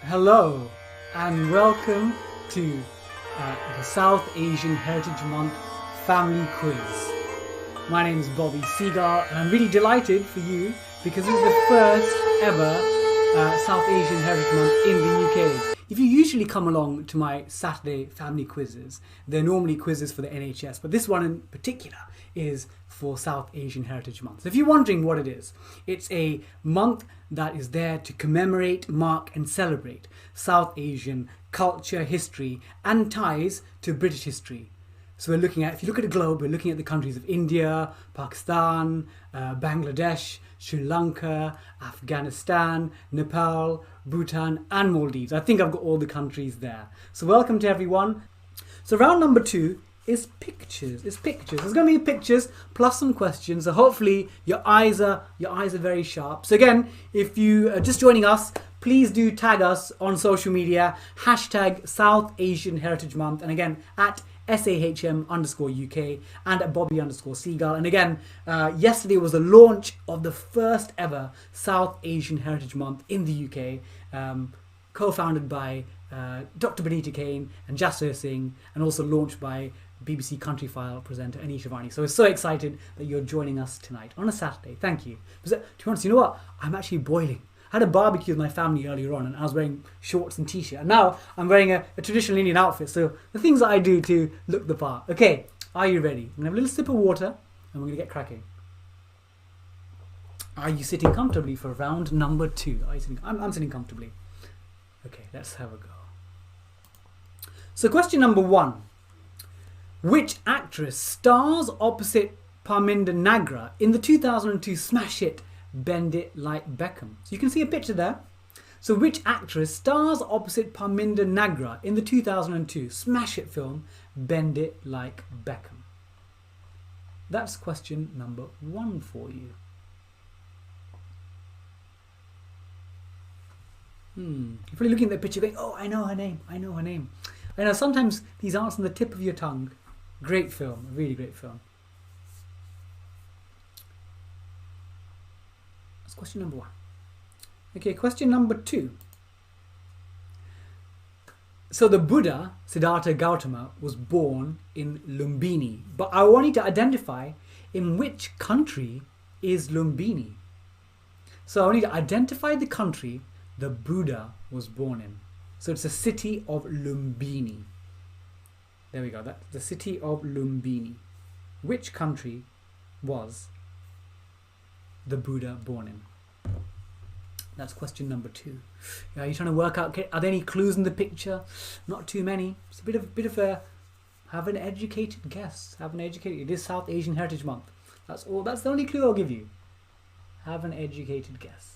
Hello and welcome to the South Asian Heritage Month Family Quiz. My name is Bobby Seagull and I'm really delighted for you because this is the first ever South Asian Heritage Month in the UK. If you usually come along to my Saturday family quizzes, they're normally quizzes for the NHS, but this one in particular is for South Asian Heritage Month. So if you're wondering what it is, it's a month that is there to commemorate, mark and celebrate South Asian culture, history and ties to British history. So we're looking at, if you look at the globe, we're looking at the countries of India, Pakistan, Bangladesh, Sri Lanka, Afghanistan, Nepal, Bhutan and Maldives. I think I've got all the countries there. So welcome to everyone. So round number 2 is pictures. It's pictures. There's going to be pictures plus some questions. So hopefully your eyes are very sharp. So again, if you are just joining us, please do tag us on social media, hashtag South Asian Heritage Month, and again at SAHM_UK and at Bobby_Seagull. And again, yesterday was the launch of the first ever South Asian Heritage Month in the UK, co-founded by Dr Binita Kane and Jasvir Singh, and also launched by BBC Countryfile presenter Anita Rani. So we're so excited that you're joining us tonight on a Saturday. Thank you. To be honest, you know what? I'm actually boiling. I had a barbecue with my family earlier on and I was wearing shorts and t-shirt. And now I'm wearing a traditional Indian outfit. So the things that I do to look the part. Okay, are you ready? I'm going to have a little sip of water and we're going to get cracking. Are you sitting comfortably for round number 2? Are you sitting? I'm sitting comfortably. Okay, let's have a go. So question number 1. Which actress stars opposite Parminder Nagra in the 2002 smash hit Bend It Like Beckham? So you can see a picture there. So which actress stars opposite Parminder Nagra in the 2002 smash hit film Bend It Like Beckham? That's question number 1 for you. You're probably looking at the picture going, oh, I know her name, I know her name. I know sometimes these aren't on the tip of your tongue. Great film, really great film. That's question number 1. Okay, question number 2. So the Buddha, Siddhartha Gautama, was born in Lumbini. But I want you to identify in which country is Lumbini. So I want you to identify the country the Buddha was born in. So it's a city of Lumbini. There we go, that's the city of Lumbini. Which country was the Buddha born in? That's question number 2. Are you trying to work out, are there any clues in the picture? Not too many. It's a bit of a, have an educated guess. It is South Asian Heritage Month. That's all, that's the only clue I'll give you. Have an educated guess.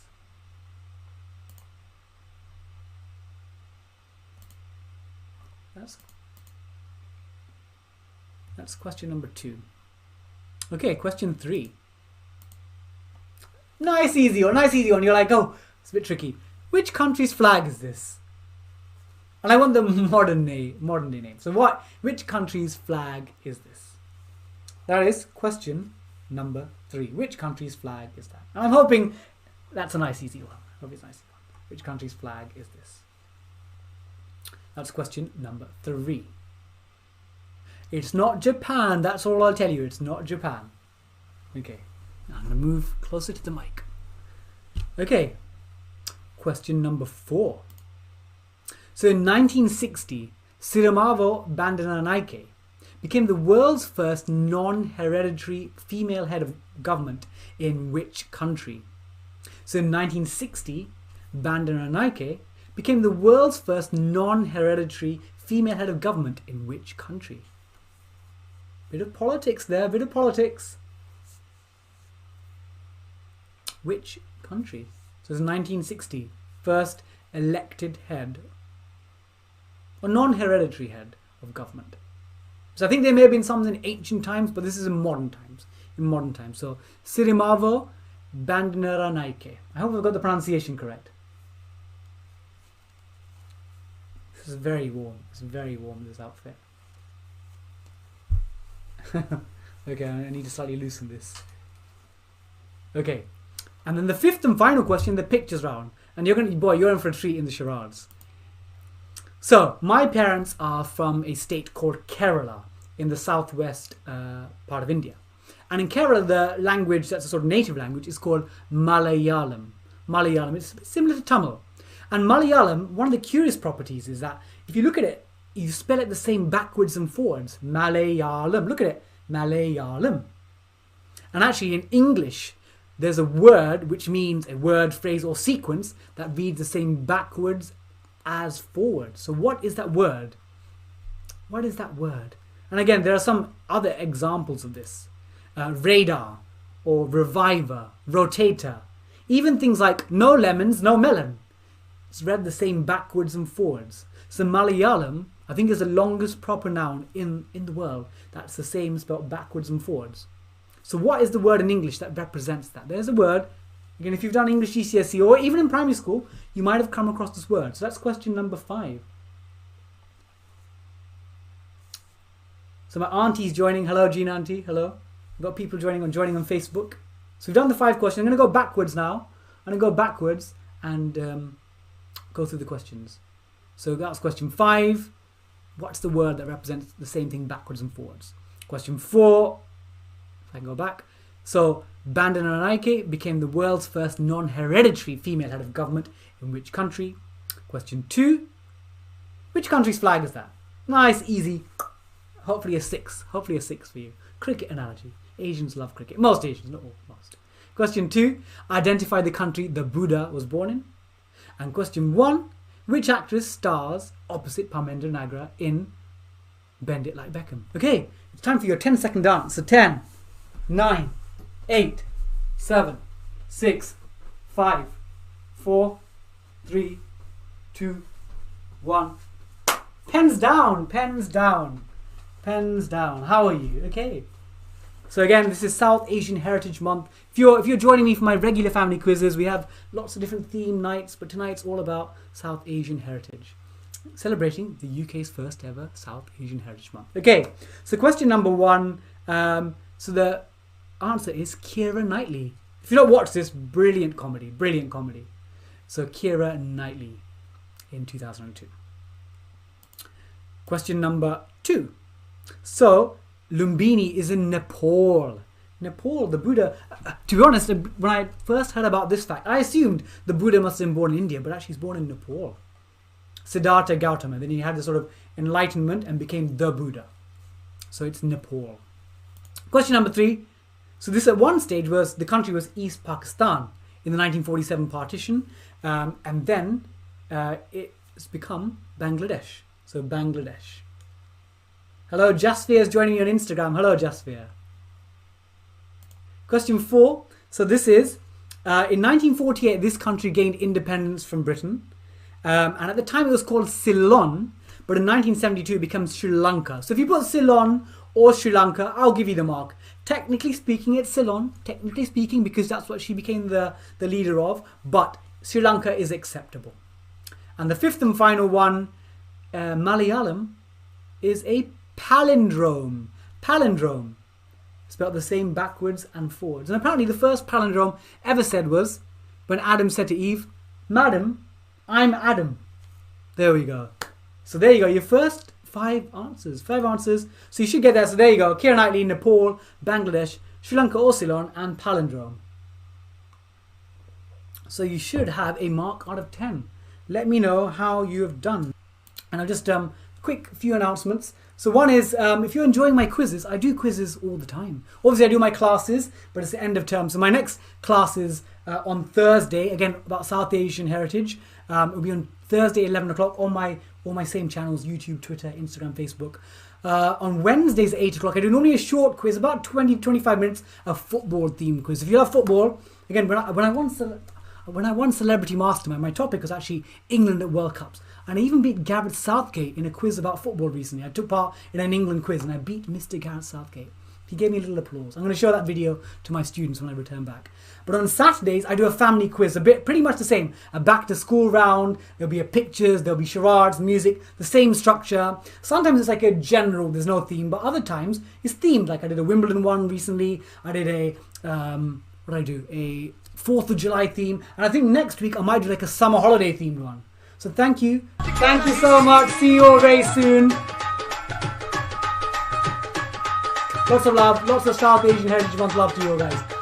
That's question number 2. Okay, question 3. Nice easy one. You're like, oh, it's a bit tricky. Which country's flag is this? And I want the modern day name. So which country's flag is this? That is question number 3. Which country's flag is that? And I'm hoping that's a nice easy one. Which country's flag is this? That's question number 3. It's not Japan, that's all I'll tell you. It's not Japan. Okay, I'm going to move closer to the mic. Okay, question number 4. So in 1960, Sirimavo Bandaranaike became the world's first non-hereditary female head of government in which country? So in 1960, Bandaranaike became the world's first non-hereditary female head of government in which country? Bit of politics there, bit of politics. Which country? So it's 1960, first elected head, or non-hereditary head of government. So I think there may have been some in ancient times, but this is in modern times. So Sirimavo Bandaranaike. I hope I've got the pronunciation correct. This is very warm. It's very warm, this outfit. Okay, I need to slightly loosen this. Okay, and then the 5th and final question, the pictures round. And you're in for a treat in the charades. So, my parents are from a state called Kerala in the southwest part of India. And in Kerala, the language that's a sort of native language is called Malayalam. Malayalam is similar to Tamil. And Malayalam, one of the curious properties is that if you look at it, you spell it the same backwards and forwards. Malayalam. Look at it. Malayalam. And actually in English, there's a word which means a word, phrase or sequence that reads the same backwards as forward. So what is that word? What is that word? And again, there are some other examples of this. Radar or reviver, rotator. Even things like no lemons, no melon. It's read the same backwards and forwards. So Malayalam, I think, is the longest proper noun in the world that's the same spelled backwards and forwards. So what is the word in English that represents that? There's a word. Again, if you've done English GCSE or even in primary school, you might have come across this word. So that's question number 5. So my auntie's joining. Hello, Jean Auntie. Hello. We've got people joining on Facebook. So we've done the 5 questions. I'm going to go backwards now. I'm going to go backwards and go through the questions. So that's question 5. What's the word that represents the same thing backwards and forwards? Question 4. If I can go back. So Bandana Naike became the world's first non-hereditary female head of government in which country? Question 2. Which country's flag is that? Nice, easy. Hopefully a 6. Hopefully a 6 for you. Cricket analogy. Asians love cricket. Most Asians, not all, most. Question 2. Identify the country the Buddha was born in. And question 1. Which actress stars opposite Parminder Nagra in Bend It Like Beckham? Okay, it's time for your 10-second dance. So 10, 9, 8, 7, 6, 5, 4, 3, 2, 1. Pens down, pens down, pens down. How are you? Okay. So again, this is South Asian Heritage Month. If you're joining me for my regular family quizzes, we have lots of different theme nights, but tonight's all about South Asian heritage, celebrating the UK's first ever South Asian Heritage Month. Okay, so question number 1. So the answer is Keira Knightley. If you don't watch this, brilliant comedy, brilliant comedy. So Keira Knightley in 2002. Question number 2. So Lumbini is in Nepal. Nepal, the Buddha. To be honest, when I first heard about this fact, I assumed the Buddha must have been born in India, but actually he's born in Nepal. Siddhartha Gautama. Then he had this sort of enlightenment and became the Buddha. So it's Nepal. Question number 3. So this at one stage was the country was East Pakistan in the 1947 partition, and then it's become Bangladesh. So Bangladesh. Hello, Jasvir is joining me on Instagram. Hello, Jasvir. Question 4. So this is, in 1948, this country gained independence from Britain. And at the time it was called Ceylon, but in 1972 it becomes Sri Lanka. So if you put Ceylon or Sri Lanka, I'll give you the mark. Technically speaking, it's Ceylon. Technically speaking, because that's what she became the leader of. But Sri Lanka is acceptable. And the 5th and final one, Malayalam, is a palindrome. Palindrome. Spelled the same backwards and forwards. And apparently the first palindrome ever said was when Adam said to Eve, "Madam, I'm Adam." There we go. So there you go. Your first 5 answers. 5 answers. So you should get that. So there you go. Keira Knightley, Nepal, Bangladesh, Sri Lanka or Ceylon, and palindrome. So you should have a mark out of 10. Let me know how you have done. And I'll just quick few announcements. So one is, if you're enjoying my quizzes, I do quizzes all the time. Obviously I do my classes, but it's the end of term. So my next class is on Thursday, again about South Asian heritage. It'll be on Thursday 11 o'clock on all my same channels, YouTube, Twitter, Instagram, Facebook. On Wednesdays at 8 o'clock, I do normally a short quiz, about 20-25 minutes, a football themed quiz. If you love football, again, when I won Celebrity Mastermind, my topic was actually England at World Cups. And I even beat Gareth Southgate in a quiz about football recently. I took part in an England quiz and I beat Mr. Gareth Southgate. He gave me a little applause. I'm going to show that video to my students when I return back. But on Saturdays, I do a family quiz, pretty much the same. A back to school round, there'll be pictures, there'll be charades, music, the same structure. Sometimes it's like a general, there's no theme, but other times it's themed. Like I did a Wimbledon one recently. I did a 4th of July theme. And I think next week I might do like a summer holiday themed one. So thank you. Thank you so much. See you all very soon. Lots of love. Lots of South Asian Heritage Month love to you all guys.